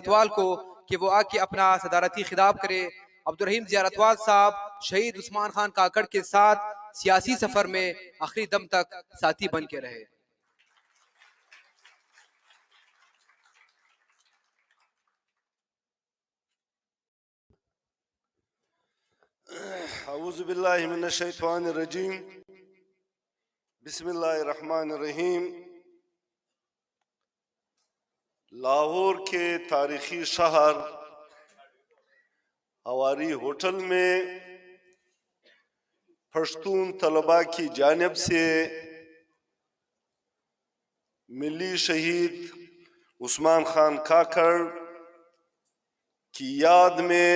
زیارتوال کو کہ وہ آ کے اپنا صدارتی خطاب کرے۔ عبدالرحیم زیارتوال صاحب شہید عثمان خان کاکڑ کے ساتھ سیاسی سفر میں آخری دم تک ساتھی بن کے رہے۔ اعوذ باللہ من الشیطان الرجیم، بسم اللہ الرحمن الرحیم۔ لاہور کے تاریخی شہر ہواری ہوٹل میں پشتون طلباء کی جانب سے ملی شہید عثمان خان کاکڑ کی یاد میں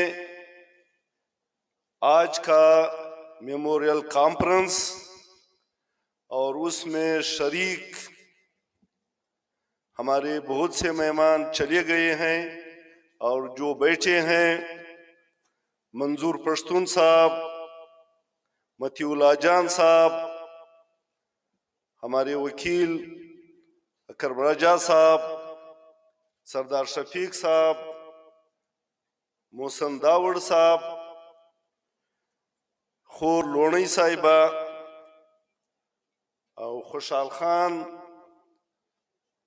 آج کا میموریل کانفرنس اور اس میں شریک ہمارے بہت سے مہمان چلے گئے ہیں اور جو بیٹھے ہیں، منظور پشتون صاحب، متی اللہ جان صاحب، ہمارے وکیل اکرم راجہ صاحب، سردار شفیق صاحب، محسن داوڑ صاحب، خور لونی صاحبہ اور خوشحال خان،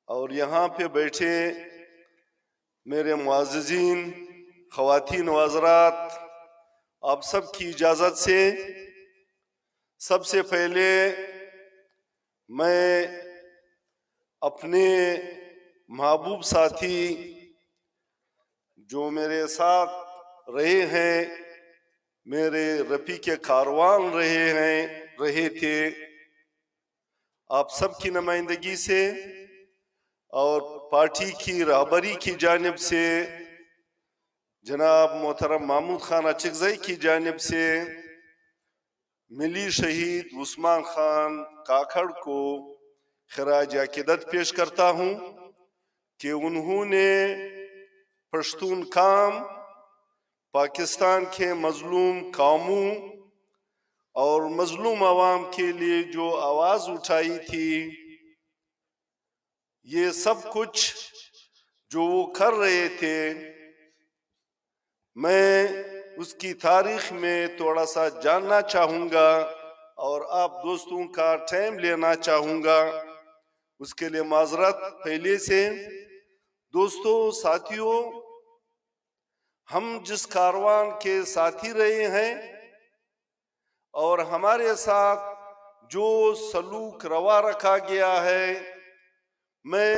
اور یہاں پہ بیٹھے میرے معززین خواتین و حضرات، آپ سب کی اجازت سے سب سے پہلے میں اپنے محبوب ساتھی جو میرے ساتھ رہے ہیں، میرے رفیق کاروان رہے تھے، آپ سب کی نمائندگی سے اور پارٹی کی رہبری کی جانب سے جناب محترم محمود خان اچکزئی کی جانب سے ملی شہید عثمان خان کاکڑ کو خراج عقیدت پیش کرتا ہوں کہ انہوں نے پشتون قوم، پاکستان کے مظلوم قوموں اور مظلوم عوام کے لیے جو آواز اٹھائی تھی، یہ سب کچھ جو وہ کر رہے تھے، میں اس کی تاریخ میں تھوڑا سا جاننا چاہوں گا اور آپ دوستوں کا ٹائم لینا چاہوں گا۔ اس کے لیے معذرت پہلے سے۔ دوستو، ساتھیوں، ہم جس کاروان کے ساتھی رہے ہیں اور ہمارے ساتھ جو سلوک روا رکھا گیا ہے، میں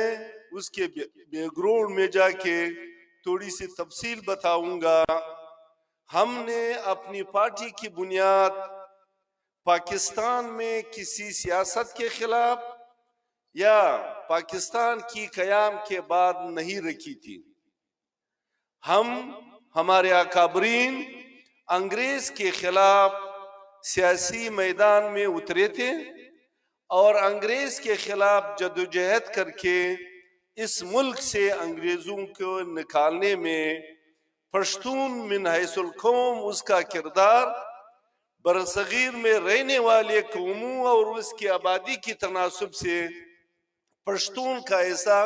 اس کے بیک گراؤنڈ میں جا کے تھوڑی سی تفصیل بتاؤں گا۔ ہم نے اپنی پارٹی کی بنیاد پاکستان میں کسی سیاست کے خلاف یا پاکستان کی قیام کے بعد نہیں رکھی تھی۔ ہمارے اکابرین انگریز کے خلاف سیاسی میدان میں اترے تھے اور انگریز کے خلاف جدوجہد کر کے اس ملک سے انگریزوں کو نکالنے میں پشتون من حیث القوم، اس کا کردار برصغیر میں رہنے والے قوموں اور اس کی آبادی کی تناسب سے پشتون کا حصہ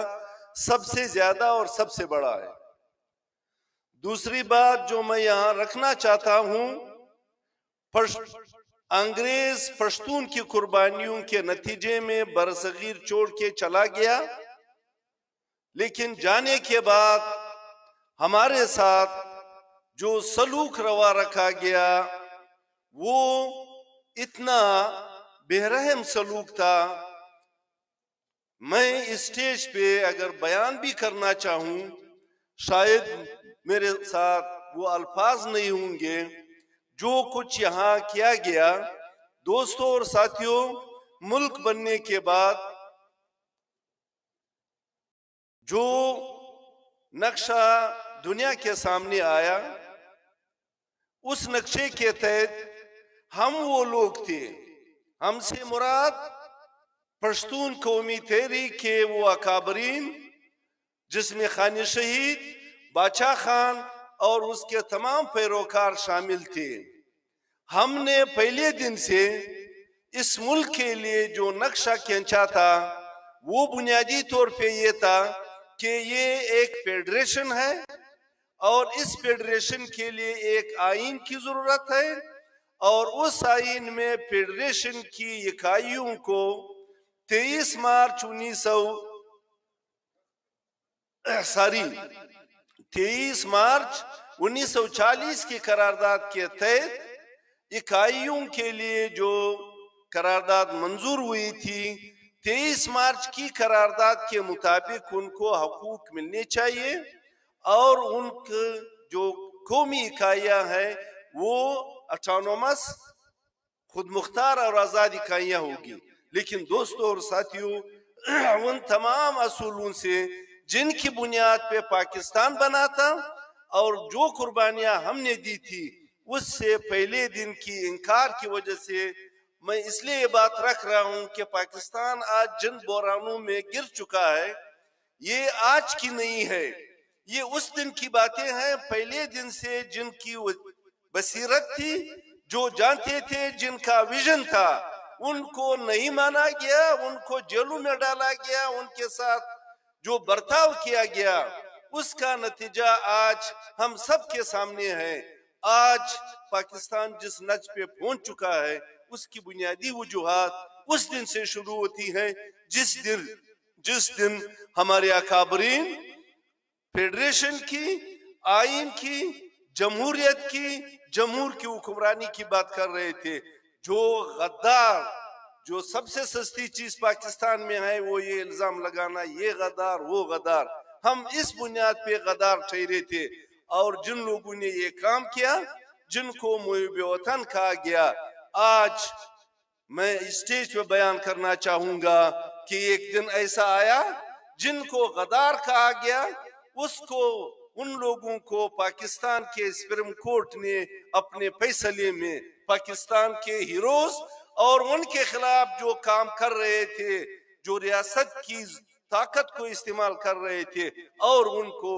سب سے زیادہ اور سب سے بڑا ہے۔ دوسری بات جو میں یہاں رکھنا چاہتا ہوں، انگریز پشتون کی قربانیوں کے نتیجے میں برصغیر چھوڑ کے چلا گیا، لیکن جانے کے بعد ہمارے ساتھ جو سلوک روا رکھا گیا وہ اتنا بے رحم سلوک تھا۔ میں اسٹیج پہ اگر بیان بھی کرنا چاہوں، شاید میرے ساتھ وہ الفاظ نہیں ہوں گے۔ جو کچھ یہاں کیا گیا، دوستوں اور ساتھیوں، ملک بننے کے بعد جو نقشہ دنیا کے سامنے آیا، اس نقشے کے تحت ہم وہ لوگ تھے، ہم سے مراد پشتون قومی تحریک کے وہ اکابرین جس میں خان شہید باچا خان اور اس کے تمام پیروکار شامل تھے۔ ہم نے پہلے دن سے اس ملک کے لیے جو نقشہ کھینچا تھا وہ بنیادی طور پہ یہ تھا کہ یہ ایک فیڈریشن ہے اور اس فیڈریشن کے لیے ایک آئین کی ضرورت ہے، اور اس آئین میں فیڈریشن کی اکائیوں کو 23 مارچ 1940 کی قرارداد کے تحت اکائیوں کے لیے جو قرارداد منظور ہوئی تھی، 23 مارچ کی قرارداد کے مطابق ان کو حقوق ملنے چاہیے، اور ان کے جو قومی اکائیاں ہیں وہ اٹانومس، خود مختار اور آزاد اکائیاں ہوگی۔ لیکن دوستوں اور ساتھیوں، ان تمام اصولوں سے جن کی بنیاد پہ پاکستان بنا تھا اور جو قربانیاں ہم نے دی تھی، اس سے پہلے دن کی انکار کی وجہ سے میں اس لیے یہ بات رکھ رہا ہوں کہ پاکستان آج جن بحرانوں میں گر چکا ہے، یہ آج کی نہیں ہے، یہ اس دن کی باتیں ہیں، پہلے دن سے جن کی بصیرت تھی، جو جانتے تھے، جن کا ویژن تھا، ان کو نہیں مانا گیا، ان کو جیلوں میں ڈالا گیا، ان کے ساتھ جو برتاؤ کیا گیا، اس کا نتیجہ آج ہم سب کے سامنے ہے۔ آج پاکستان جس نچ پہ پہنچ چکا ہے، اس کی بنیادی وجوہات اس دن سے شروع ہوتی ہیں جس دن ہمارے اکابرین فیڈریشن کی، آئین کی، جمہوریت کی، جمہور کی حکمرانی کی بات کر رہے تھے۔ جو غدار، جو سب سے سستی چیز پاکستان میں ہے، وہ یہ الزام لگانا، یہ غدار، وہ غدار۔ ہم اس بنیاد پہ غدار ٹھہرے تھے، اور جن لوگوں نے یہ کام کیا، جن کو محب وطن کہا گیا، آج میں اسٹیج پہ بیان کرنا چاہوں گا کہ ایک دن ایسا آیا جن کو غدار کہا گیا، ان لوگوں کو پاکستان کے سپریم کورٹ نے اپنے فیصلے میں پاکستان کے ہیروز اور ان کے خلاف جو کام کر رہے تھے، جو ریاست کی طاقت کو استعمال کر رہے تھے، اور ان کو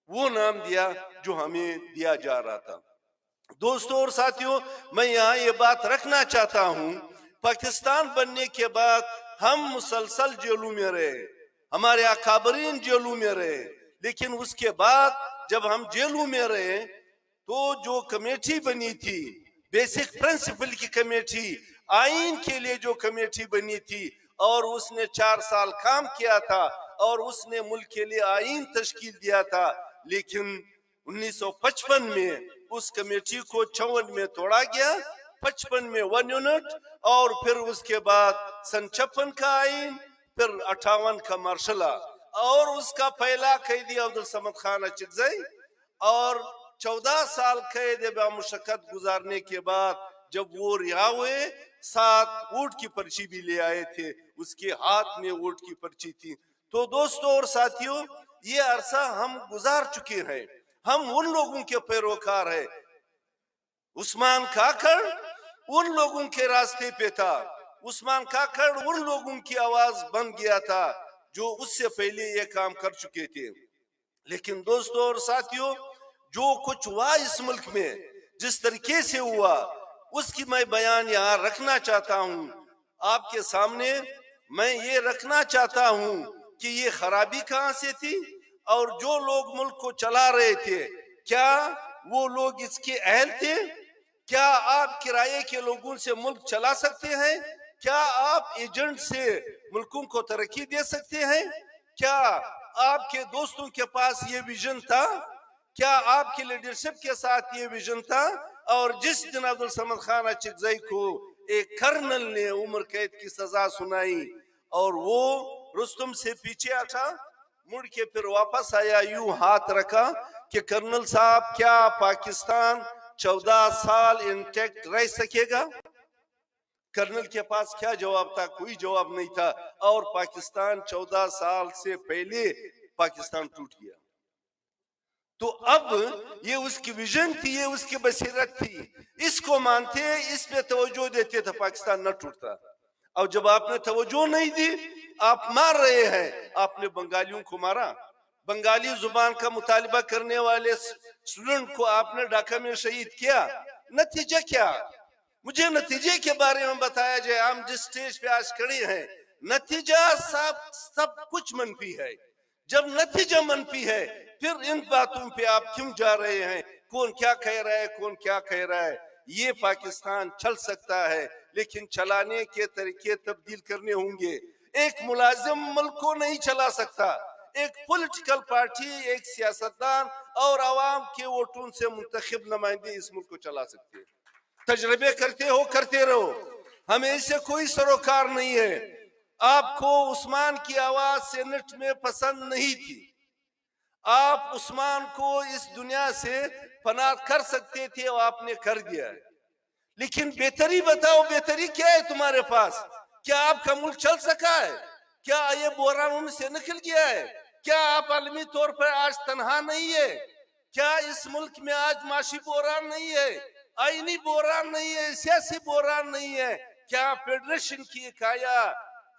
وہ نام دیا جو ہمیں دیا جا رہا تھا۔ دوستوں اور ساتھیوں، میں یہاں یہ بات رکھنا چاہتا ہوں، پاکستان بننے کے بعد ہم مسلسل جیلوں میں رہے، ہمارے اکابرین جیلوں میں رہے، لیکن اس کے بعد جب ہم جیلوں میں رہے تو جو کمیٹی بنی تھی، بیسک پرنسپل کی کمیٹی، آئین کے لیے جو کمیٹی بنی تھی، اور اس نے 4 سال کام کیا تھا، اور اس نے ملک کے لیے آئین تشکیل دیا تھا، لیکن 1955 میں اس کمیٹی کو 54 میں توڑا گیا، 55 میں 1 یونٹ، اور پھر اس کے بعد سن 56 کا آئین، پھر 58 کا مارشل لا، اور اس کا پہلا قیدی عبدالصمد خان اچکزئی، اور 14 سال قید بامشقت گزارنے کے بعد جب وہ رہا ہوئے، 7 ووٹ کی پرچی بھی لے آئے تھے، اس کے ہاتھ میں ووٹ کی پرچی تھی۔ تو دوستوں اور ساتھیوں، یہ عرصہ ہم گزار چکے ہیں، ہم ان لوگوں کے پیروکار ہیں۔ عثمان کاکڑ ان لوگوں کے راستے پہ تھا، عثمان کاکڑ ان لوگوں کی آواز بن گیا تھا جو اس سے پہلے یہ کام کر چکے تھے۔ لیکن دوستوں اور ساتھیوں، جو کچھ ہوا اس ملک میں، جس طریقے سے ہوا، اس کی میں بیان یہاں رکھنا چاہتا ہوں آپ کے سامنے۔ میں یہ رکھنا چاہتا ہوں کہ یہ خرابی کہاں سے تھی، اور جو لوگ ملک کو چلا رہے تھے، کیا وہ لوگ اس کے اہل تھے؟ کیا آپ کرائے کے لوگوں سے ملک چلا سکتے ہیں؟ کیا آپ ایجنٹ سے ملکوں کو ترقی دے سکتے ہیں؟ کیا آپ کے دوستوں کے پاس یہ ویژن تھا؟ کیا آپ کی لیڈرشپ کے ساتھ یہ ویژن تھا؟ اور جس دن عبدالصمد خان اچکزئی کو ایک کرنل نے عمر قید کی سزا سنائی، اور وہ رستم سے پیچھے ہٹا، مڑ کے پھر واپس آیا، یوں ہاتھ رکھا کہ کرنل صاحب، کیا پاکستان 14 سال انٹیکٹ رہ سکے گا؟ کرنل کے پاس کیا جواب تھا؟ کوئی جواب نہیں تھا، اور پاکستان 14 سال سے پہلے پاکستان ٹوٹ گیا۔ تو اب یہ اس کی ویژن تھی، یہ اس کی بصیرت تھی، اس کو مانتے، اس پہ توجہ دیتے تھے، پاکستان نہ ٹوٹتا۔ اور جب آپ نے توجہ نہیں دی، آپ مار رہے ہیں، آپ نے بنگالیوں کو مارا، بنگالی زبان کا مطالبہ کرنے والے اسٹوڈنٹ کو آپ نے ڈھاکہ میں شہید کیا۔ نتیجہ کیا؟ مجھے نتیجے کے بارے میں بتایا جائے۔ ہم جس سٹیج پہ آج کھڑے ہیں، نتیجہ سب کچھ منفی ہے۔ جب نتیجہ منفی ہے پھر ان باتوں پہ آپ کیوں جا رہے ہیں؟ کون کیا کہہ رہا ہے، کون کیا کہہ رہا ہے؟ یہ پاکستان چل سکتا ہے لیکن چلانے کے طریقے تبدیل کرنے ہوں گے۔ ایک ملازم ملک کو نہیں چلا سکتا، ایک پولیٹیکل پارٹی، ایک سیاستدان اور عوام کے ووٹوں سے منتخب نمائندے اس ملک کو چلا سکتے ہیں۔ تجربے کرتے ہو، کرتے رہو، ہمیں اس سے کوئی سروکار نہیں ہے۔ آپ کو عثمان کی آواز سینٹ میں پسند نہیں تھی، آپ عثمان کو اس دنیا سے پناہ کر سکتے تھے اور آپ نے کر دیا ہے، لیکن بہتری بتاؤ، بہتری کیا ہے تمہارے پاس؟ کیا آپ کا ملک چل سکا ہے؟ کیا یہ بحران ان سے نکل گیا ہے؟ کیا آپ عالمی طور پر آج تنہا نہیں ہے؟ کیا اس ملک میں آج معاشی بحران نہیں ہے، آئینی بحران نہیں ہے، سیاسی بحران نہیں ہے؟ کیا فیڈریشن کی اکائیاں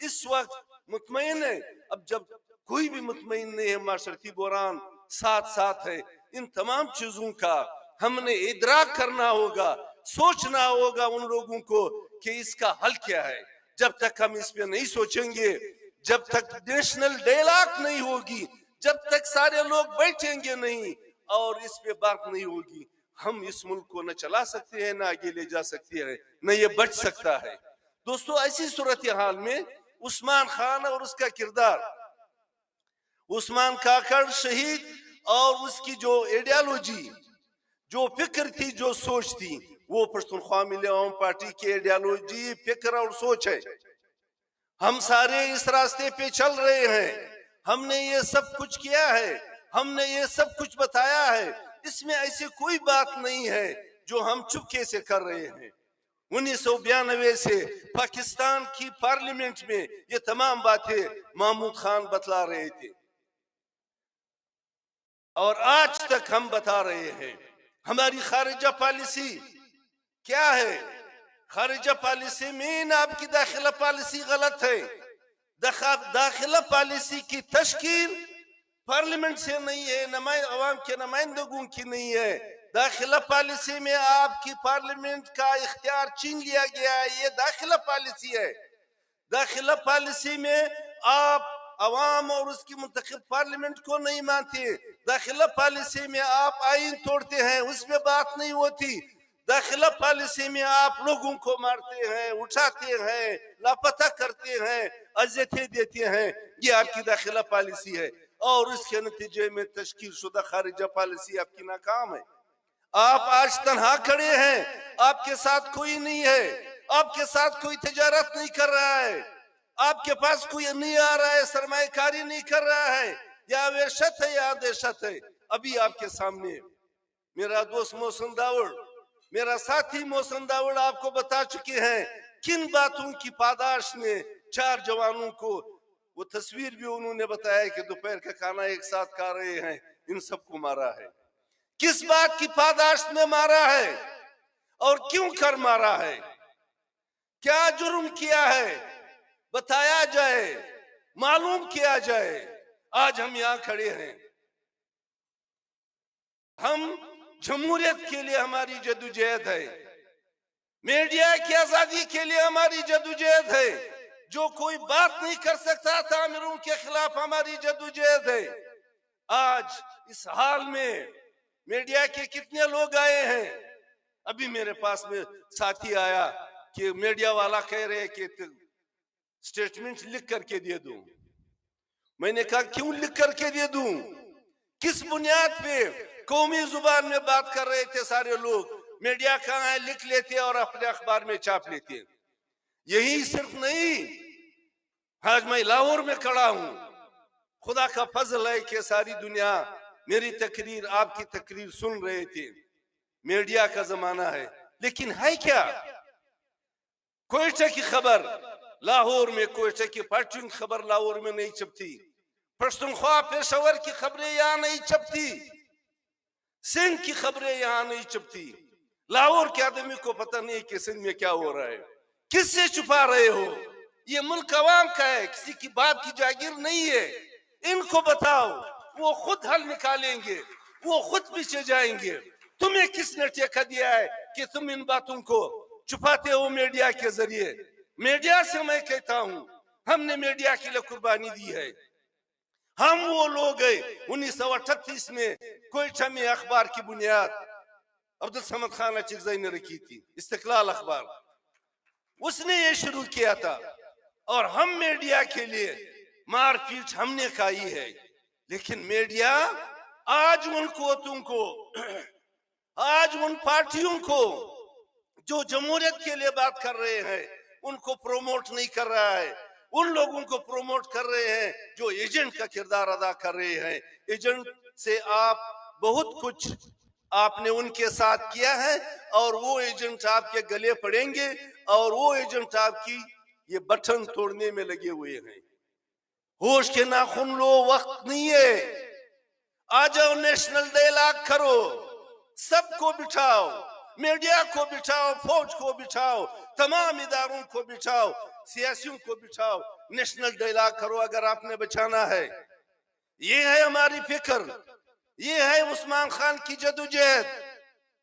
اس وقت مطمئن ہے؟ اب جب کوئی بھی مطمئن نہیں ہے، معاشرتی بحران ساتھ ساتھ ہے، ان تمام چیزوں کا ہم نے ادراک کرنا ہوگا، سوچنا ہوگا ان لوگوں کو کہ اس کا حل کیا ہے۔ جب تک ہم اس پہ نہیں سوچیں گے، جب تک نیشنل ڈائیلاگ نہیں ہوگی، جب تک سارے لوگ بیٹھیں گے نہیں اور اس پہ بات نہیں ہوگی، ہم اس ملک کو نہ چلا سکتے ہیں، نہ آگے لے جا سکتے ہیں، نہ یہ بچ سکتا ہے۔ دوستو، ایسی صورتحال میں عثمان خان اور اس کا کردار، عثمان کاکڑ شہید اور اس کی جو ایڈیالوجی، جو فکر تھی، جو سوچ تھی، وہ پشتونخوا ملی عوام پارٹی کی ایڈیالوجی، فکر اور سوچ ہے۔ ہم سارے اس راستے پہ چل رہے ہیں، ہم نے یہ سب کچھ کیا ہے، ہم نے یہ سب کچھ بتایا ہے، اس میں ایسی کوئی بات نہیں ہے جو ہم چپکے سے کر رہے ہیں۔ 1992 سے پاکستان کی پارلیمنٹ میں یہ تمام باتیں محمود خان بتلا رہے تھے اور آج تک ہم بتا رہے ہیں۔ ہماری خارجہ پالیسی کیا ہے؟ خارجہ پالیسی میں آپ کی داخلہ پالیسی غلط ہے۔ داخلہ پالیسی کی تشکیل پارلیمنٹ سے نہیں ہے، عوام کے نمائندگوں کی نہیں ہے۔ داخلہ پالیسی میں آپ کی پارلیمنٹ کا اختیار چھین لیا گیا ہے، یہ داخلہ پالیسی ہے۔ داخلہ پالیسی میں آپ عوام اور اس کی منتخب پارلیمنٹ کو نہیں مانتے۔ داخلہ پالیسی میں آپ آئین توڑتے ہیں، اس میں بات نہیں ہوتی۔ داخلہ پالیسی میں آپ لوگوں کو مارتے ہیں، اٹھاتے ہیں، لاپتہ کرتے ہیں، اذیتیں دیتے ہیں، یہ آپ کی داخلہ پالیسی ہے، اور اس کے نتیجے میں تشکیل شدہ خارجہ پالیسی آپ کی ناکام ہے۔ آپ آج تنہا کھڑے ہیں، آپ کے ساتھ کوئی نہیں ہے، آپ کے ساتھ کوئی تجارت نہیں کر رہا ہے، آپ کے پاس کوئی نہیں آ رہا ہے، سرمایہ کاری نہیں کر رہا ہے، یا وحشت ہے یا دہشت ہے۔ ابھی آپ کے سامنے میرا دوست محسن داوڑ، میرا ساتھی محسن داوڑ آپ کو بتا چکے ہیں کن باتوں کی پاداش میں 4 جوانوں کو، وہ تصویر بھی انہوں نے بتایا کہ دوپہر کا کھانا ایک ساتھ کھا رہے ہیں، ان سب کو مارا ہے۔ کس بات کی پاداش میں مارا ہے اور کیوں کر مارا ہے؟ کیا جرم کیا ہے؟ بتایا جائے، معلوم کیا جائے۔ آج ہم یہاں کھڑے ہیں، ہم جمہوریت کے لیے ہماری جدوجہد ہے، میڈیا کی آزادی کے لیے ہماری جدوجہد ہے، جو کوئی بات نہیں کر سکتا تھا آمروں کے خلاف ہماری جدوجہد ہے۔ آج اس حال میں میڈیا کے کتنے لوگ آئے ہیں؟ ابھی میرے پاس میں ساتھی آیا کہ میڈیا والا کہہ رہے کہ سٹیٹمنٹ لکھ کر کے دے دوں۔ میں نے کہا کیوں لکھ کر کے دے دوں؟ کس بنیاد پہ؟ قومی زبان میں بات کر رہے تھے سارے لوگ، میڈیا کہاں ہے؟ لکھ لیتے اور اپنے اخبار میں چھاپ لیتے۔ یہی صرف نہیں، آج میں لاہور میں کھڑا ہوں، خدا کا فضل ہے کہ ساری دنیا میری تقریر، آپ کی تقریر سن رہے تھے۔ میڈیا کا زمانہ ہے، لیکن ہے کیا؟ کوئٹہ کی خبر لاہور میں، کوئٹہ کی پارٹیوں کی خبر لاہور میں نہیں چھپتی، پشتونخوا پشاور کی خبریں یہاں نہیں چھپتی، سندھ کی خبریں یہاں نہیں چھپتی۔ لاہور کے آدمی کو پتہ نہیں کہ سندھ میں کیا ہو رہا ہے۔ کس سے چھپا رہے ہو؟ یہ ملک عوام کا ہے، کسی کی باپ کی جاگیر نہیں ہے۔ ان کو بتاؤ، وہ خود حل نکالیں گے، وہ خود پیچھے جائیں گے۔ تمہیں کس نے ٹھیکہ دیا ہے کہ تم ان باتوں کو چھپاتے ہو میڈیا کے ذریعے؟ میڈیا سے میں کہتا ہوں، ہم نے میڈیا کے لیے قربانی دی ہے، ہم وہ لوگ گئے 1938 میں کوئٹہ میں اخبار کی بنیاد عبدالصمد خان اچکزئی نے رکھی تھی، استقلال اخبار، اس نے یہ شروع کیا تھا. اور ہم میڈیا کے لیے مار پیٹ ہم نے کھائی ہے، لیکن میڈیا آج ان قوتوں کو، آج ان پارٹیوں کو جو جمہوریت کے لیے بات کر رہے ہیں ان کو پروموٹ نہیں کر رہا ہے، ان لوگوں کو پروموٹ کر رہے ہیں جو ایجنٹ کا کردار ادا کر رہے ہیں. ایجنٹ سے آپ بہت کچھ آپ نے ان کے ساتھ کیا ہے، اور وہ ایجنٹ آپ کے گلے پڑیں گے، اور وہ ایجنٹ آپ کی یہ بٹن توڑنے میں لگے ہوئے ہیں. ہوش کے ناخن لو، وقت نہیں ہے. آ جاؤ، نیشنل ڈائلاگ کرو، سب کو بٹھاؤ، میڈیا کو بٹھاؤ، فوج کو بٹھاؤ، تمام اداروں کو بٹھاؤ، سیاسیوں کو بٹھاؤ، نیشنل ڈائلاگ کرو اگر آپ نے بچانا ہے. یہ ہے ہماری فکر، یہ ہے عثمان خان کی جدوجہد.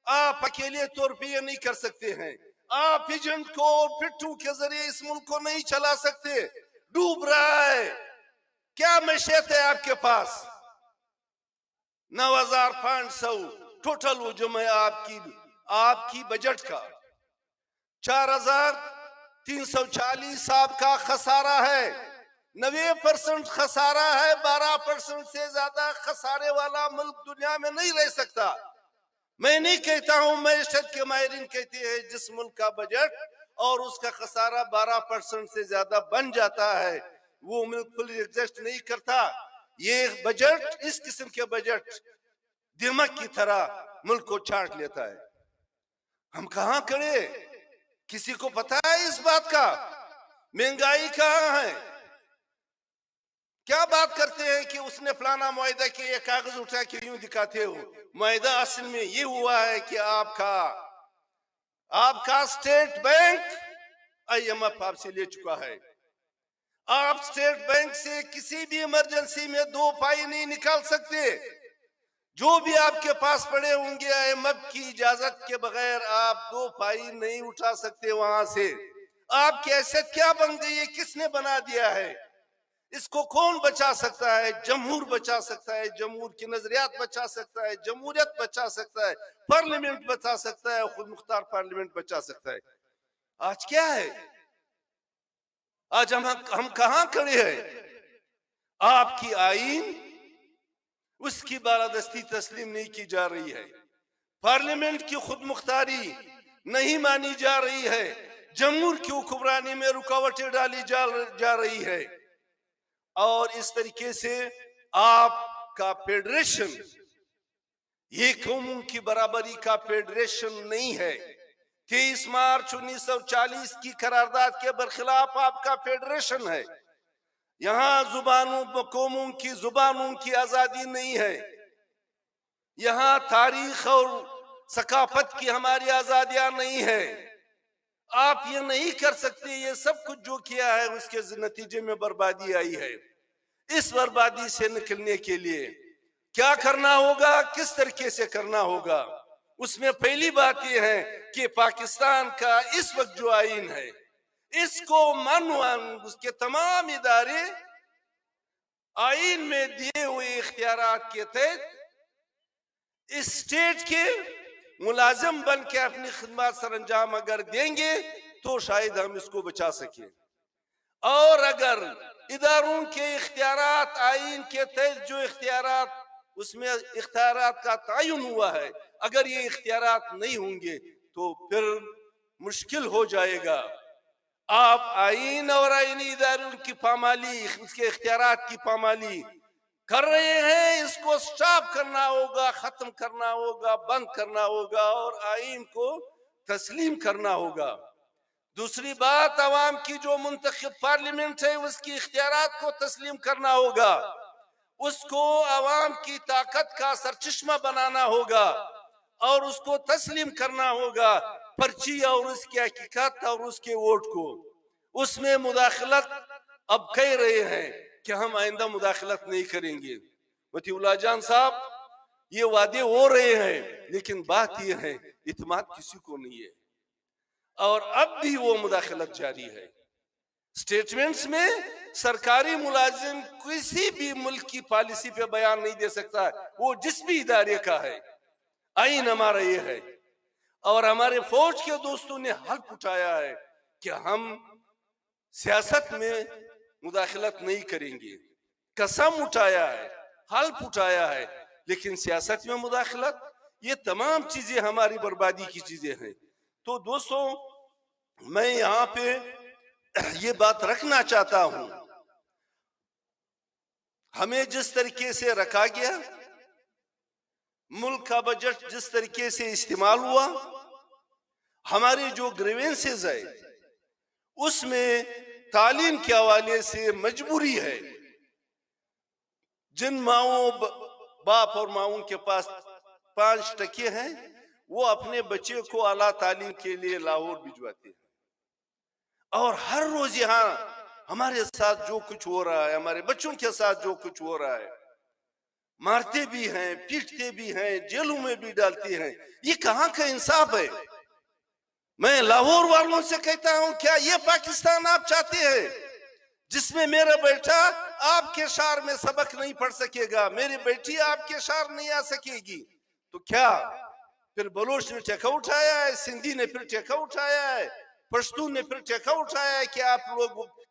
آپ اکیلے طور پہ یہ نہیں کر سکتے ہیں. آپ ایجنٹ کو اور پٹھوں کے ذریعے اس ملک کو نہیں چلا سکتے. ڈوب رہا ہے. کیا معیشت ہے آپ کے پاس؟ 9500 ٹوٹل وہ جمع ہے آپ کی بجٹ کا. 4340 آپ کا خسارہ ہے. 90% خسارہ ہے. 12% سے زیادہ خسارے والا ملک دنیا میں نہیں رہ سکتا. میں نہیں کہتا ہوں، معیشت کے ماہرین کہتے ہیں جس ملک کا بجٹ اور اس کا خسارہ 12% سے زیادہ بن جاتا ہے وہ ملک فلی ایگزسٹ نہیں کرتا. یہ بجٹ، اس قسم کے بجٹ دمک کی طرح ملک کو چاٹ لیتا ہے. ہم کہاں کھڑے؟ کسی کو پتا ہے اس بات کا؟ مہنگائی کہاں ہے؟ کیا بات کرتے ہیں کہ اس نے فلانا معاہدہ کیا، یہ کاغذ اٹھا کے یوں دکھاتے ہو. معاہدہ اصل میں یہ ہوا ہے کہ آپ کا اسٹیٹ بینک IMF آپ سے لے چکا ہے. آپ اسٹیٹ بینک سے کسی بھی ایمرجنسی میں 2 پائی نہیں نکال سکتے. جو بھی آپ کے پاس پڑے ہوں گے IMF کی اجازت کے بغیر آپ 2 پائی نہیں اٹھا سکتے وہاں سے. آپ کی حیثیت کیا بن گئی ہے؟ کس نے بنا دیا ہے؟ اس کو کون بچا سکتا ہے؟ جمہور بچا سکتا ہے، جمہور کی نظریات بچا سکتا ہے، جمہوریت بچا سکتا ہے، پارلیمنٹ بچا سکتا ہے، خود مختار پارلیمنٹ بچا سکتا ہے. آج کیا ہے؟ آج ہم کہاں کھڑے ہیں؟ آپ کی آئین، اس کی بالادستی تسلیم نہیں کی جا رہی ہے. پارلیمنٹ کی خود مختاری نہیں مانی جا رہی ہے. جمہور کی حکمرانی میں رکاوٹیں ڈالی جا رہی ہے. اور اس طریقے سے آپ کا فیڈریشن یہ قوموں کی برابری کا فیڈریشن نہیں ہے. 23 مارچ 1940 کی قرارداد کے برخلاف آپ کا فیڈریشن ہے. یہاں قوموں کی زبانوں کی آزادی نہیں ہے. یہاں تاریخ اور ثقافت کی ہماری آزادیاں نہیں ہے. آپ یہ نہیں کر سکتے. یہ سب کچھ جو کیا ہے اس کے نتیجے میں بربادی آئی ہے. اس بربادی سے نکلنے کے لیے کیا کرنا ہوگا، کس طریقے سے کرنا ہوگا؟ اس میں پہلی بات یہ ہے کہ پاکستان کا اس وقت جو آئین ہے اس کو اس کے تمام ادارے آئین میں دیے ہوئے اختیارات کے تحت اسٹیٹ کے ملازم بن کے اپنی خدمات سر انجام اگر دیں گے تو شاید ہم اس کو بچا سکیں. اور اگر اداروں کے اختیارات آئین کے تحت جو اختیارات اس میں اختیارات کا تعین ہوا ہے اگر یہ اختیارات نہیں ہوں گے تو پھر مشکل ہو جائے گا. آپ آئین اور آئینی اداروں کی پامالی، اس کے اختیارات کی پامالی کر رہے ہیں. اس کو سٹاپ کرنا ہوگا، ختم کرنا ہوگا، بند کرنا ہوگا اور آئین کو تسلیم کرنا ہوگا. دوسری بات، عوام کی جو منتخب پارلیمنٹ ہے اس کی اختیارات کو تسلیم کرنا ہوگا. اس کو عوام کی طاقت کا سرچشمہ بنانا ہوگا اور اس کو تسلیم کرنا ہوگا. پرچی اور اس کی حقیقت اور اس کے ووٹ کو اس میں مداخلت اب کہہ رہے ہیں کہ ہم آئندہ مداخلت نہیں کریں گے. مطیع اللہ جان صاحب یہ وعدے ہو رہے ہیں لیکن بات یہ ہے اعتماد کسی کو نہیں ہے اور اب بھی وہ مداخلت جاری ہے. اسٹیٹمنٹس میں سرکاری ملازم کسی بھی ملک کی پالیسی پہ بیان نہیں دے سکتا، وہ جس بھی ادارے کا ہے. آئین ہمارا یہ ہے. اور ہمارے فوج کے دوستوں نے حلف اٹھایا ہے کہ ہم سیاست میں مداخلت نہیں کریں گے. قسم اٹھایا ہے، حلف اٹھایا ہے. لیکن سیاست میں مداخلت، یہ تمام چیزیں ہماری بربادی کی چیزیں ہیں. تو دوستو، میں یہاں پہ یہ بات رکھنا چاہتا ہوں، ہمیں جس طریقے سے رکھا گیا، ملک کا بجٹ جس طریقے سے استعمال ہوا، ہماری جو گریوینسز ہے اس میں تعلیم کے حوالے سے مجبوری ہے. جن ماؤں باپ اور ماؤں کے پاس 5% ہیں، وہ اپنے بچے کو اعلیٰ تعلیم کے لیے لاہور بھجواتے ہیں. اور ہر روز یہاں ہمارے ساتھ جو کچھ ہو رہا ہے، ہمارے بچوں کے ساتھ جو کچھ ہو رہا ہے، مارتے بھی ہیں، پیٹتے بھی ہیں، جیلوں میں بھی ڈالتے ہیں، یہ کہاں کا انصاف ہے؟ میں لاہور والوں سے کہتا ہوں، کیا یہ پاکستان آپ چاہتے ہیں جس میں میرا بیٹا آپ کے شہر میں سبق نہیں پڑھ سکے گا، میری بیٹی آپ کے شہر نہیں آ سکے گی؟ تو کیا پھر بلوچ نے ٹھیکہ اٹھایا ہے، سندھی نے پھر ٹھیکہ اٹھایا ہے، پشتون نے پھر ٹھیکہ اٹھایا ہے کہ آپ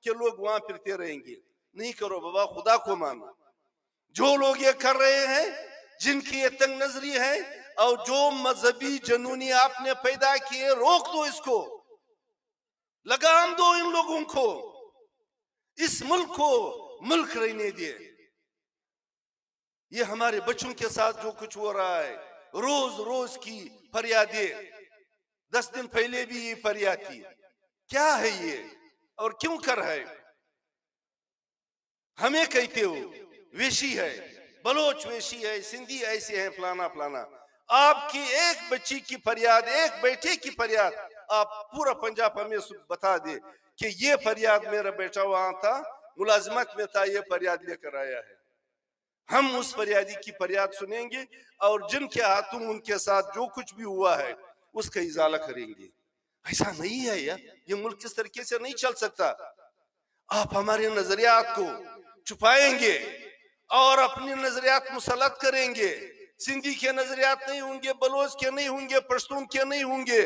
لوگ وہاں پھرتے رہیں گے؟ نہیں کرو بابا، خدا کو مانو. جو لوگ یہ کر رہے ہیں، جن کی یہ تنگ نظری ہے اور جو مذہبی جنونی آپ نے پیدا کیے، روک دو اس کو، لگام دو ان لوگوں کو، اس ملک کو ملک رہنے دے. یہ ہمارے بچوں کے ساتھ جو کچھ ہو رہا ہے، روز روز کی فریادیں، 10 دن پہلے بھی یہ فریاد کی. کیا ہے یہ اور کیوں کر ہے؟ ہمیں کہتے ہو ویشی ہے، بلوچ ویشی ہے، سندھی ایسے ہیں، فلانا فلانا. آپ کی ایک بچی کی فریاد، ایک بیٹے کی فریاد، آپ پورا پنجاب ہمیں بتا دے کہ یہ فریاد میرا بیٹا وہاں تھا، ملازمت میں تھا، یہ فریاد لے کر آیا ہے. ہم اس فریادی کی فریاد سنیں گے اور جن کے ہاتھوں ان کے ساتھ جو کچھ بھی ہوا ہے اس کا ازالہ کریں گے. ایسا نہیں ہے یار، یہ ملک اس طریقے سے نہیں چل سکتا. آپ ہمارے نظریات کو چھپائیں گے اور اپنی نظریات مسلط کریں گے. سندھی کے نظریات نہیں ہوں گے، بلوچ کے نہیں ہوں گے، پشتون کے نہیں ہوں گے،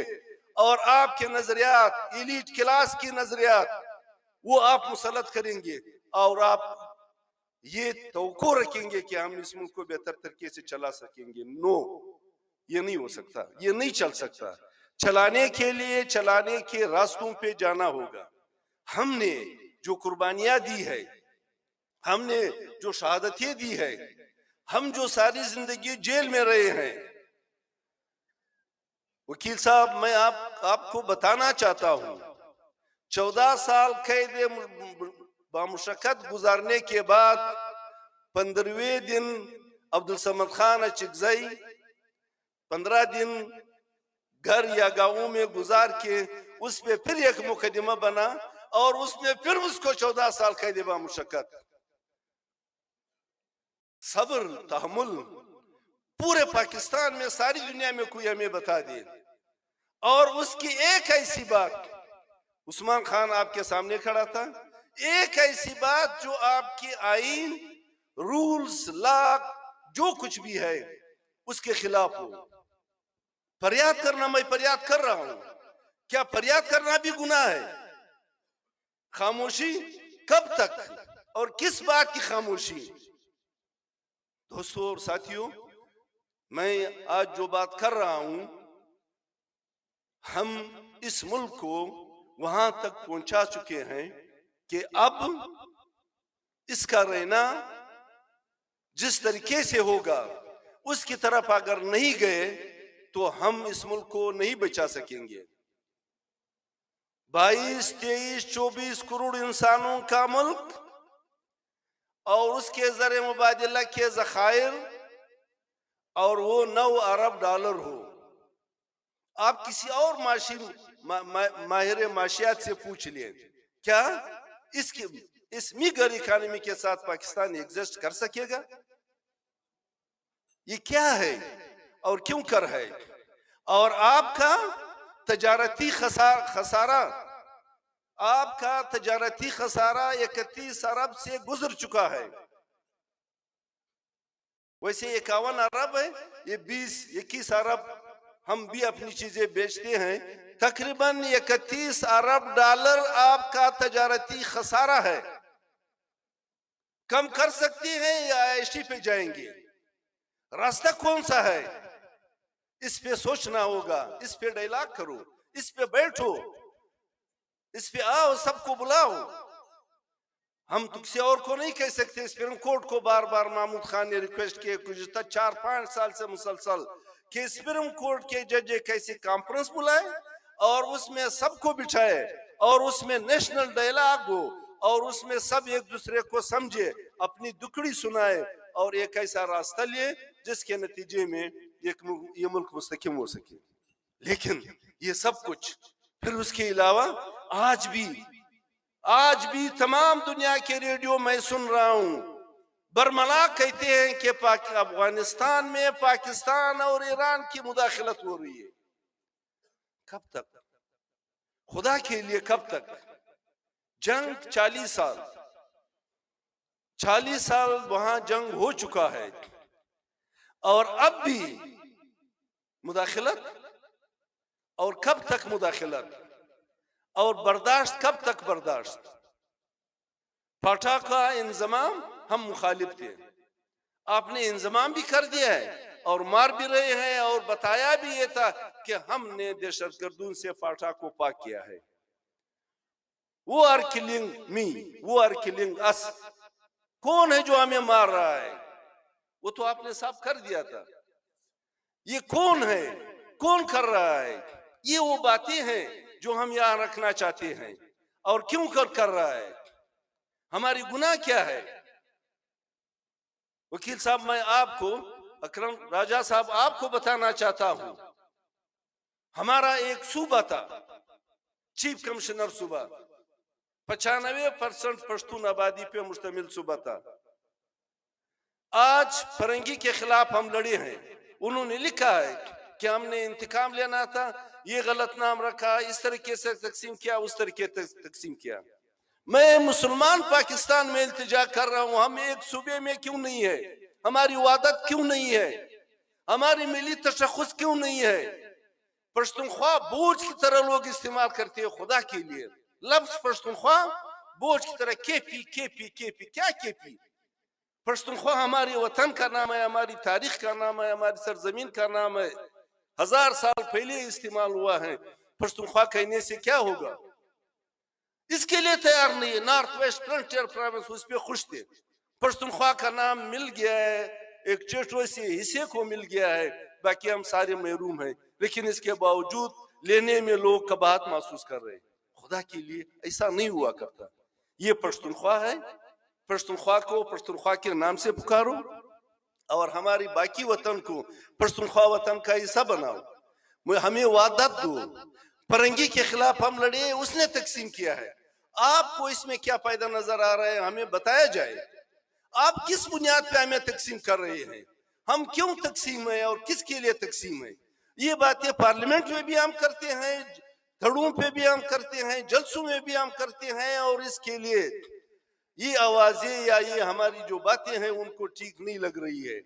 اور آپ کے نظریات، ایلیٹ کلاس کی نظریات، وہ آپ مسلط کریں گے. اور آپ یہ توقع رکھیں گے کہ ہم اس ملک کو بہتر طریقے سے چلا سکیں گے. نو، یہ نہیں ہو سکتا، یہ نہیں چل سکتا. چلانے کے لیے چلانے کے راستوں پہ جانا ہوگا. ہم نے جو قربانیاں دی ہے، ہم نے جو شہادتیں دی ہے، ہم جو ساری زندگی جیل میں رہے ہیں. وکیل صاحب، میں آپ کو بتانا چاہتا ہوں، 14 سال قید بامشقت گزارنے کے بعد 15ویں دن عبدالصمد خان اچکزئی 15 دن گھر یا گاؤں میں گزار کے اس پہ پھر ایک مقدمہ بنا اور اس میں پھر اس کو 14 سال قید بامشقت. صبر، تحمل، پورے پاکستان میں، ساری دنیا میں کوئی ہمیں بتا دے. اور اس کی ایک ایسی بات، عثمان خان آپ کے سامنے کھڑا تھا، ایک ایسی بات جو آپ کی آئین، رولز، لا، جو کچھ بھی ہے اس کے خلاف ہو. فریاد کرنا، میں فریاد کر رہا ہوں، کیا فریاد کرنا بھی گناہ ہے؟ خاموشی کب تک اور کس بات کی خاموشی؟ دوستو اور ساتھیوں، میں آج جو بات کر رہا ہوں، ہم اس ملک کو وہاں تک پہنچا چکے ہیں کہ اب اس کا رہنا جس طریقے سے ہوگا اس کی طرف اگر نہیں گئے تو ہم اس ملک کو نہیں بچا سکیں گے. 22، 23، 24 کروڑ انسانوں کا ملک اور اس کے زر مبادلہ کے ذخائر، اور وہ 9 ارب ڈالر ہو. آپ کسی اور ماہر معاشیات سے پوچھ لیں، کیا اس میگر اکانومی کے ساتھ پاکستان ایگزسٹ کر سکے گا؟ یہ کیا ہے اور کیوں کر ہے؟ اور آپ کا تجارتی خسارہ آپ کا تجارتی خسارہ 31 ارب سے گزر چکا ہے. ویسے 51 ارب ہے, یہ 21 ارب ہم بھی اپنی چیزیں بیچتے ہیں. تقریباً 31 ارب ڈالر آپ کا تجارتی خسارہ ہے. کم کر سکتے ہیں یا ایشی پہ جائیں گے؟ راستہ کون سا ہے؟ اس پہ سوچنا ہوگا, اس پہ ڈائلاگ کرو, اس پہ بیٹھو, اس پہ آؤ, سب کو بلاؤ. ہم تو کسی اور کو نہیں کہہ سکتے. سپریم کورٹ کو بار بار محمود خان نے ریکویسٹ کیا گزشتہ 4-5 سال سے مسلسل کہ سپریم کورٹ کے جج ایک ایسی کانفرنس بلائے اور اس میں سب کو بٹھائے اور اس میں نیشنل ڈائلاگ ہو اور اس میں سب ایک دوسرے کو سمجھے, اپنی دکڑی سنائے اور ایک ایسا راستہ لیے جس کے نتیجے میں یہ ملک مستحکم ہو سکے. لیکن یہ سب کچھ پھر اس کے علاوہ آج بھی تمام دنیا کے ریڈیو میں سن رہا ہوں, برملا کہتے ہیں کہ افغانستان میں پاکستان اور ایران کی مداخلت ہو رہی ہے. کب تک؟ خدا کے لیے کب تک؟ جنگ 40 سال وہاں جنگ ہو چکا ہے اور اب بھی مداخلت. اور کب تک مداخلت اور برداشت؟ کب تک برداشت؟ فاتح کا انضمام ہم مخالف تھے, آپ نے انضمام بھی کر دیا ہے اور مار بھی رہے ہیں اور بتایا بھی یہ تھا کہ ہم نے دہشت گردوں سے فاتح کو پاک کیا ہے. وہ آر کلنگ می, وہ آر کلنگ اس. کون ہے جو ہمیں مار رہا ہے؟ وہ تو آپ نے صاف کر دیا تھا. یہ کون ہے, کون کر رہا ہے؟ یہ وہ باتیں ہیں جو ہم یہاں رکھنا چاہتے ہیں. اور کیوں کر رہا ہے؟ ہماری گناہ کیا ہے؟ وکیل صاحب, میں آپ کو, اکرم راجہ صاحب, آپ کو بتانا چاہتا ہوں, ہمارا ایک صوبہ تھا, چیف کمشنر صوبہ, 95% پشتون آبادی پہ مشتمل صوبہ تھا. آج فرنگی کے خلاف ہم لڑے ہیں. انہوں نے لکھا ہے کہ ہم نے انتقام لینا تھا, یہ غلط نام رکھا, اس طریقے سے تقسیم کیا, اس طریقے سے تقسیم کیا. میں مسلمان پاکستان میں التجا کر رہا ہوں, ہم ایک صوبے میں کیوں نہیں ہے؟ ہماری وحدت کیوں نہیں ہے؟ ہماری ملی تشخص کیوں نہیں ہے؟ پشتونخوا بوجھ کی طرح لوگ استعمال کرتے ہیں. خدا کے لیے لفظ پشتونخوا بوجھ کی طرح, کے پی, کیا کے پی؟ پشتونخوا ہمارے وطن کا نام ہے, ہماری تاریخ کا نام ہے, ہماری سرزمین کا نام ہے, 1000 سال پہلے استعمال ہوا ہے. پشتونخوا کہنے سے کیا ہوگا؟ اس کے لیے تیار نہیں ہے. نارتھ ویسٹ فرنٹیئر پروونس اس پہ خوش تھے. پشتونخوا کا نام مل گیا ہے, ایک چٹوے سے حصے کو مل گیا ہے, باقی ہم سارے محروم ہیں. لیکن اس کے باوجود لینے میں لوگ کباہت محسوس کر رہے ہیں. خدا کے لیے ایسا نہیں ہوا کرتا. یہ پشتونخوا ہے, پشتونخوا کو پشتونخوا کے نام سے پکارو اور ہماری باقی وطن کو پشتونخوا وطن کا حصہ بناؤ. ہمیں وحدت دو. فرنگی کے خلاف ہم لڑے, اس نے تقسیم کیا ہے. آپ کو اس میں کیا فائدہ نظر آ رہا ہے؟ ہمیں بتایا جائے. آپ کس بنیاد پہ ہمیں تقسیم کر رہے ہیں؟ ہم کیوں تقسیم ہیں اور کس کے لیے تقسیم ہے؟ یہ باتیں پارلیمنٹ میں بھی ہم کرتے ہیں, دھڑوں پہ بھی ہم کرتے ہیں, جلسوں میں بھی ہم کرتے ہیں, اور اس کے لیے یہ آوازیں یا یہ ہماری جو باتیں ہیں ان کو ٹھیک نہیں لگ رہی ہے.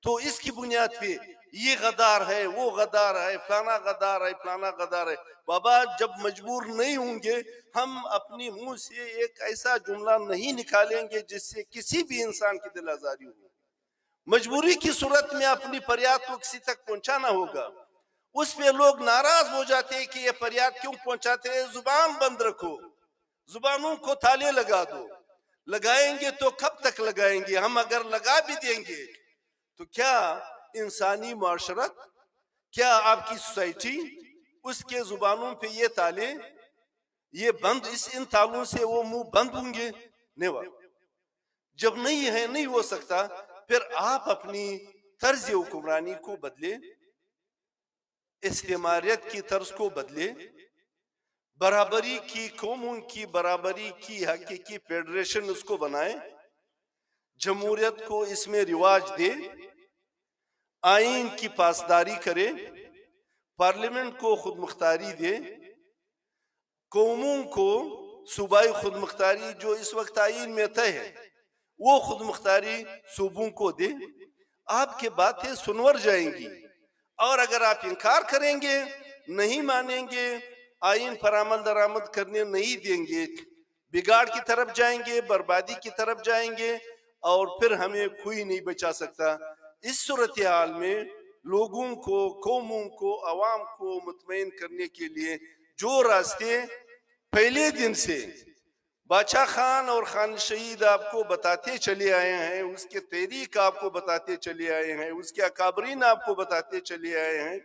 تو اس کی بنیاد پہ یہ غدار ہے, وہ غدار ہے, فلانا غدار ہے, فلانا غدار ہے. بابا جب مجبور نہیں ہوں گے ہم اپنی منہ سے ایک ایسا جملہ نہیں نکالیں گے جس سے کسی بھی انسان کی دل آزاری ہو. مجبوری کی صورت میں اپنی فریاد کو کسی تک پہنچانا ہوگا. اس پہ لوگ ناراض ہو جاتے ہیں کہ یہ فریاد کیوں پہنچاتے ہیں. زبان بند رکھو, زبانوں کو تالے لگا دو. لگائیں گے تو کب تک لگائیں گے؟ ہم اگر لگا بھی دیں گے تو کیا انسانی معاشرت, کیا آپ کی سوسائٹی, اس کے زبانوں پہ یہ تالے, یہ بند, ان تالوں سے وہ منہ بند ہوں گے؟ نہیں. جب نہیں ہے, نہیں ہو سکتا, پھر آپ اپنی طرز حکمرانی کو بدلے, استعماریت کی طرز کو بدلے, برابری کی قوموں کی برابری کی حقیقی فیڈریشن اس کو بنائے, جمہوریت کو اس میں رواج دے, آئین کی پاسداری کرے, پارلیمنٹ کو خود مختاری دے, قوموں کو صوبائی خود مختاری جو اس وقت آئین میں طے ہے وہ خود مختاری صوبوں کو دے. آپ کی باتیں سنور جائیں گی، اور اگر آپ انکار کریں گے، نہیں مانیں گے، آئین پر عمل درآمد کرنے نہیں دیں گے، بگاڑ کی طرف جائیں گے، بربادی کی طرف جائیں گے، اور پھر ہمیں کوئی نہیں بچا سکتا. اس صورتحال میں لوگوں کو، قوموں کو، عوام کو مطمئن کرنے کے لیے جو راستے پہلے دن سے بادشاہ خان اور خان شہید آپ کو بتاتے چلے آئے ہیں، اس کے تحریک آپ کو بتاتے چلے آئے ہیں، اس کے اکابرین آپ کو بتاتے چلے آئے ہیں،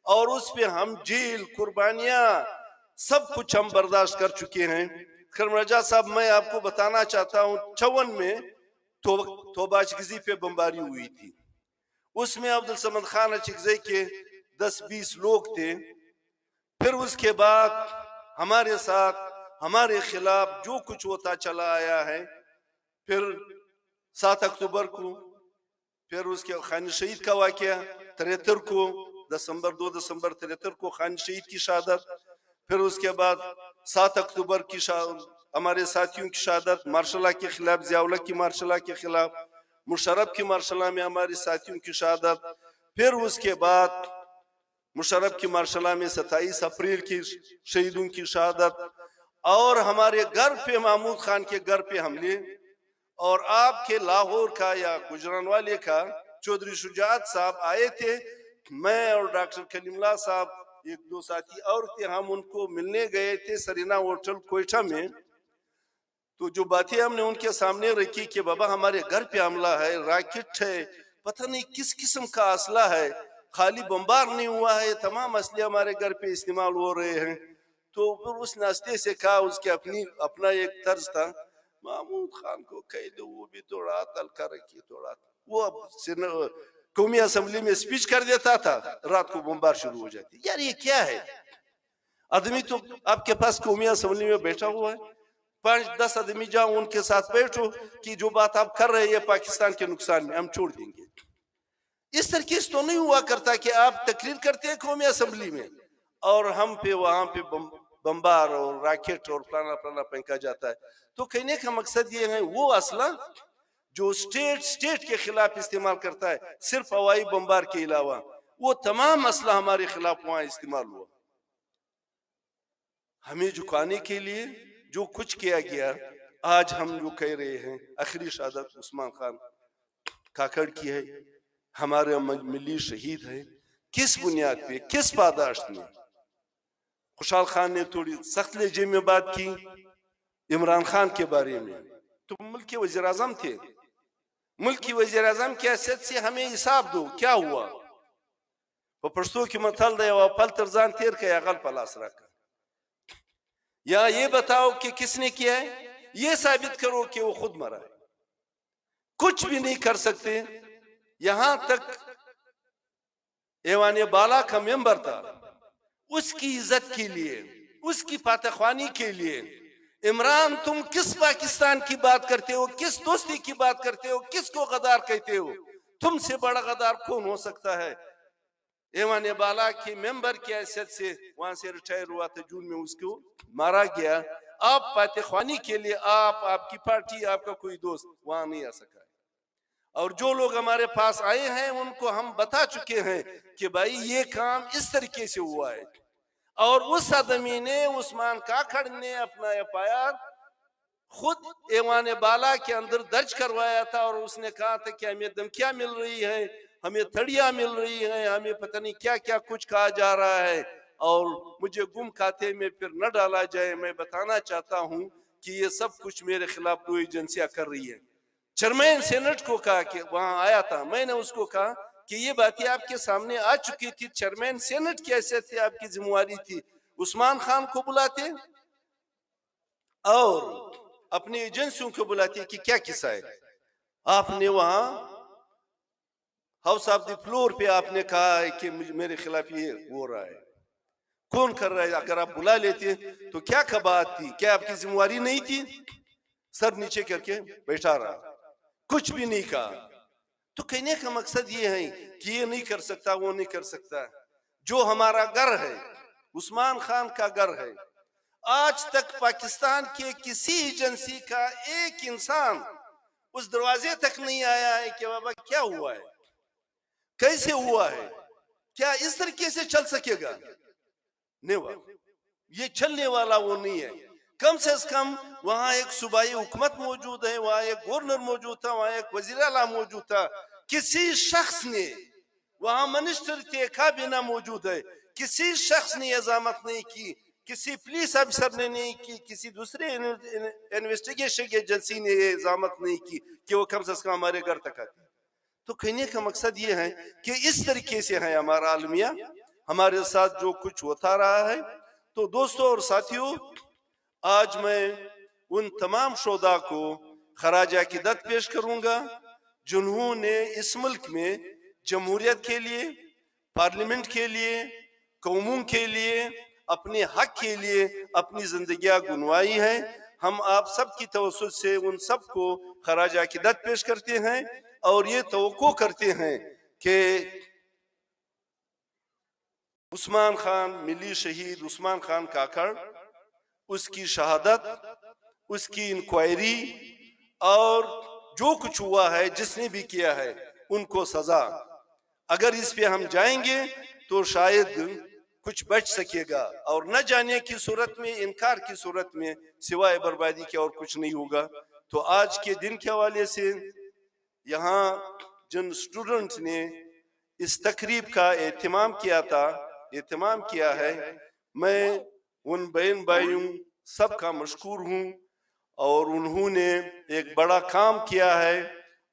اور اس پہ ہم جیل، قربانیاں، سب کچھ ہم برداشت کر چکے ہیں. کرم رجا صاحب، میں آپ کو بتانا چاہتا ہوں 54 میں توبہ اچکزئی پہ بمباری ہوئی تھی. اس میں عبدالصمد خان اچکزئی کے 10-20 لوگ تھے. پھر اس کے بعد ہمارے ساتھ، ہمارے خلاف جو کچھ ہوتا چلا آیا ہے. پھر 7 اکتوبر کو، پھر اس کے خان شہید کا واقعہ 73 کو، 2 دسمبر 73 کو خان شہید کی شہادت. پھر اس کے بعد 7 اکتوبر کی ہمارے ساتھیوں کی شہادت، مارشل لا کے خلاف، ضیاء الحق کی مارشل لا کے خلاف، مشرف کی مارشل لا میں ہمارے ساتھیوں کی شہادت. پھر اس کے بعد مشرف کی مارشل لا میں 27 اپریل کی شہیدوں کی شہادت، اور ہمارے گھر پہ، محمود خان کے گھر پہ حملے، اور آپ کے لاہور کا یا گجرانوالے کا چودھری شجاعت صاحب آئے تھے. میں اور ڈاکٹر کلیم اللہ صاحب، 1-2 ساتھی اور تھے، ہم ان کو ملنے گئے تھے سرینا ہوٹل کوئٹہ میں. تو جو باتیں ہم نے ان کے سامنے رکھی کہ بابا ہمارے گھر پہ حملہ ہے، راکٹ ہے، پتہ نہیں کس قسم کا اسلحہ ہے، خالی بمبار نہیں ہوا ہے، تمام اسلحے ہمارے گھر پہ استعمال ہو رہے ہیں. تو پھر اس ناستے سے کہا، اس کے اپنا ایک طرز تھا، محمود خان کو کہہ دو وہ بھی تھوڑا تلکا رکھی، تھوڑا وہ قومی اسمبلی میں سپیچ کر دیتا تھا، رات کو بمبار شروع ہو جاتی. یار یہ کیا ہے؟ آدمی تو آپ کے پاس قومی اسمبلی میں بیٹھا ہوا ہے، 5-10 آدمی جاؤ ان کے ساتھ بیٹھو کہ جو بات آپ کر رہے ہیں پاکستان کے نقصان میں، ہم چھوڑ دیں گے. اس طرح تو نہیں ہوا کرتا کہ آپ تقریر کرتے ہیں قومی اسمبلی میں اور ہم پہ وہاں پہ بمبار اور راکٹ اور پلانا پلانا پھینکا جاتا ہے. تو کہنے کا مقصد یہ ہے، وہ اسلحہ جو اسٹیٹ کے خلاف استعمال کرتا ہے، صرف ہوائی بمبار کے علاوہ وہ تمام اسلحہ ہمارے خلاف وہاں استعمال ہوا. ہمیں جھکانے کے لیے جو کچھ کیا گیا، آج ہم جو کہہ رہے ہیں آخری شہادت عثمان خان کاکڑ کی ہے، ہمارے ملی شہید ہے، کس بنیاد پہ، کس پاداشت میں؟ خوشحال خان نے تھوڑی سخت لہجے میں بات کی عمران خان کے بارے میں. تو ملک کے وزیر اعظم تھے، ملک کی وزیر اعظم کی حیثیت سے ہمیں حساب دو، کیا ہوا؟ وہ پشتو کی متل دے وہ پل ترزان تیر کا یا غل پلاس رکھا. یا یہ بتاؤ کہ کس نے کیا ہے، یہ ثابت کرو کہ وہ خود مرا ہے. کچھ بھی نہیں کر سکتے. یہاں تک ایوان بالا کا ممبر تھا، اس کی عزت کے لیے، اس کی فاتح خوانی کے لیے، عمران تم کس پاکستان کی بات کرتے ہو، کس دوستی کی بات کرتے ہو، کس کو غدار کہتے ہو؟ تم سے بڑا غدار کون ہو سکتا ہے؟ ایوان بالا کی ممبر کی حیثیت سے وہاں سے ریٹائر ہوا تھا، جون میں اس کو مارا گیا. آپ فاتح خوانی کے لیے، آپ کی پارٹی، آپ کا کوئی دوست وہاں نہیں آ سکا. اور جو لوگ ہمارے پاس آئے ہیں ان کو ہم بتا چکے ہیں کہ بھائی یہ کام اس طریقے سے ہوا ہے. اور اس آدمی نے، عثمان کاکڑ نے، اپنا FIR خود ایوان بالا کے اندر درج کروایا تھا، اور اس نے کہا تھا کہ ہمیں دھمکیاں مل رہی ہیں، ہمیں تھڑیاں مل رہی ہیں، ہمیں پتہ نہیں کیا کیا کچھ کہا جا رہا ہے، اور مجھے گم کھاتے میں پھر نہ ڈالا جائے. میں بتانا چاہتا ہوں کہ یہ سب کچھ میرے خلاف 2 ایجنسیاں کر رہی ہیں. چیئرمین سینٹ کو کہا کہ وہاں آیا تھا، میں نے اس کو کہا کہ یہ باتیں آپ کے سامنے آ چکی تھی، چیئرمین سینٹ کی حیثیت سے آپ کی ذمہ داری تھی، عثمان خان کو بلاتے اور اپنی ایجنسیوں کو بلاتے کہ کیا قصہ ہے. آپ نے وہاں ہاؤس آف دی فلور پہ آپ نے کہا ہے کہ میرے خلاف یہ ہو رہا ہے، کون کر رہا ہے؟ اگر آپ بلا لیتے تو کیا بات تھی؟ کیا آپ کی ذمہ داری نہیں تھی؟ سر نیچے کر کے بیٹھا رہا، کچھ بھی نہیں کہا. تو کہنے کا مقصد یہ ہے کہ یہ نہیں کر سکتا، وہ نہیں کر سکتا. جو ہمارا گھر ہے، عثمان خان کا گھر ہے، آج تک پاکستان کے کسی ایجنسی کا ایک انسان اس دروازے تک نہیں آیا ہے کہ بابا کیا ہوا ہے، کیسے ہوا ہے، کیا اس طریقے سے چل سکے گا؟ نہیں ہوا، یہ چلنے والا وہ نہیں ہے۔ کم سے کم وہاں ایک صوبائی حکومت موجود ہے، وہاں ایک گورنر موجود تھا، وہاں ایک وزیر اعلیٰ موجود تھا، کسی شخص نے وہاں منسٹر تھے، کابینہ موجود ہے، کسی شخص نے اضامت نہیں کی، کسی پولیس افسر نے نہیں کی، کسی دوسرے انویسٹیگیشن ایجنسی نے اضامت نہیں کی کہ وہ کم سے کم ہمارے گھر تک آتی۔ تو کہنے کا مقصد یہ ہے کہ اس طریقے سے ہے ہمارا عالمیہ، ہمارے ساتھ جو کچھ ہوتا رہا ہے۔ تو دوستوں اور ساتھیوں، آج میں ان تمام شہداء کو خراج عقیدت پیش کروں گا جنہوں نے اس ملک میں جمہوریت کے لیے، پارلیمنٹ کے لیے، قوموں کے لیے، اپنے حق کے لیے اپنی زندگیاں گنوائی ہیں۔ ہم آپ سب کی توسط سے ان سب کو خراج عقیدت پیش کرتے ہیں اور یہ توقع کرتے ہیں کہ عثمان خان، ملی شہید عثمان خان کاکڑ، اس کی شہادت، اس کی انکوائری اور جو کچھ ہوا ہے، جس نے بھی کیا ہے، ان کو سزا۔ اگر اس پہ ہم جائیں گے تو شاید کچھ بچ سکے گا، اور نہ جانے کی صورت میں، انکار کی صورت میں، سوائے بربادی کے اور کچھ نہیں ہوگا۔ تو آج کے دن کے حوالے سے یہاں جن سٹوڈنٹ نے اس تقریب کا اہتمام کیا ہے، میں ان بہن بھائیوں سب کا مشکور ہوں، اور انہوں نے ایک بڑا کام کیا ہے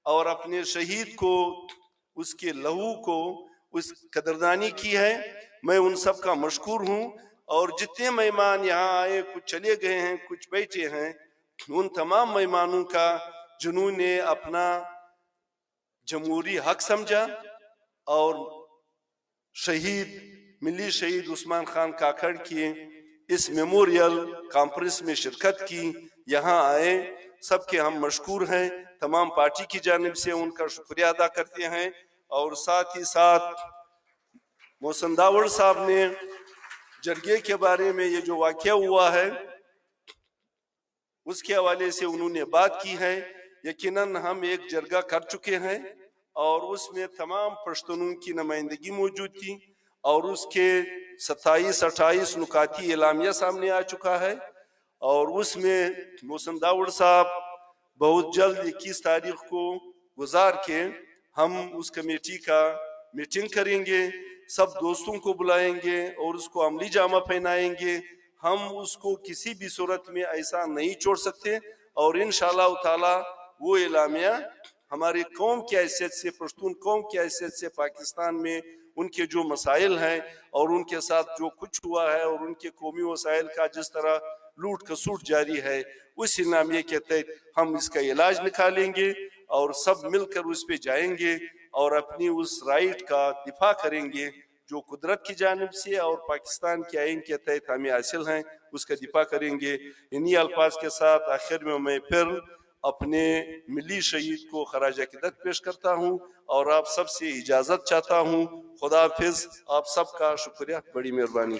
اور اپنے شہید کو، اس کے لہو کو، اس قدردانی کی ہے۔ میں ان سب کا مشکور ہوں، اور جتنے مہمان یہاں آئے، کچھ چلے گئے ہیں، کچھ بیٹھے ہیں، ان تمام مہمانوں کا جنہوں نے اپنا جمہوری حق سمجھا اور ملی شہید عثمان خان کاکڑ کی اس میموریل کانفرنس میں شرکت کی، یہاں آئے، سب کے ہم مشکور ہیں۔ تمام پارٹی کی جانب سے ان کا شکریہ ادا کرتے ہیں، اور ساتھ ہی ساتھ محسن داوڑ صاحب نے جرگے کے بارے میں یہ جو واقعہ ہوا ہے اس کے حوالے سے انہوں نے بات کی ہے۔ یقیناً ہم ایک جرگہ کر چکے ہیں اور اس میں تمام پشتونوں کی نمائندگی موجود تھی، اور اس کے 27-28 نکاتی اعلامیہ سامنے آ چکا ہے، اور اس میں محسن داوڑ صاحب بہت جلد 21 تاریخ کو گزار کے ہم اس کمیٹی کا میٹنگ کریں گے، سب دوستوں کو بلائیں گے اور اس کو عملی جامہ پہنائیں گے۔ ہم اس کو کسی بھی صورت میں ایسا نہیں چھوڑ سکتے، اور انشاءاللہ تعالی وہ اعلامیہ ہماری قوم کی حیثیت سے، پشتون قوم کی حیثیت سے، پاکستان میں ان کے جو مسائل ہیں اور ان کے ساتھ جو کچھ ہوا ہے اور ان کے قومی وسائل کا جس طرح لوٹ کسوٹ جاری ہے، اس اعلامیہ کے تحت ہم اس کا علاج نکالیں گے، اور سب مل کر اس پہ جائیں گے اور اپنی اس رائٹ کا دفاع کریں گے جو قدرت کی جانب سے اور پاکستان کے آئین کے تحت ہمیں حاصل ہیں، اس کا دفاع کریں گے۔ انہی الفاظ کے ساتھ آخر میں پھر اپنے ملی شہید کو خراج عقیدت پیش کرتا ہوں اور آپ سب سے اجازت چاہتا ہوں۔ خدا حافظ، آپ سب کا شکریہ، بڑی مہربانی۔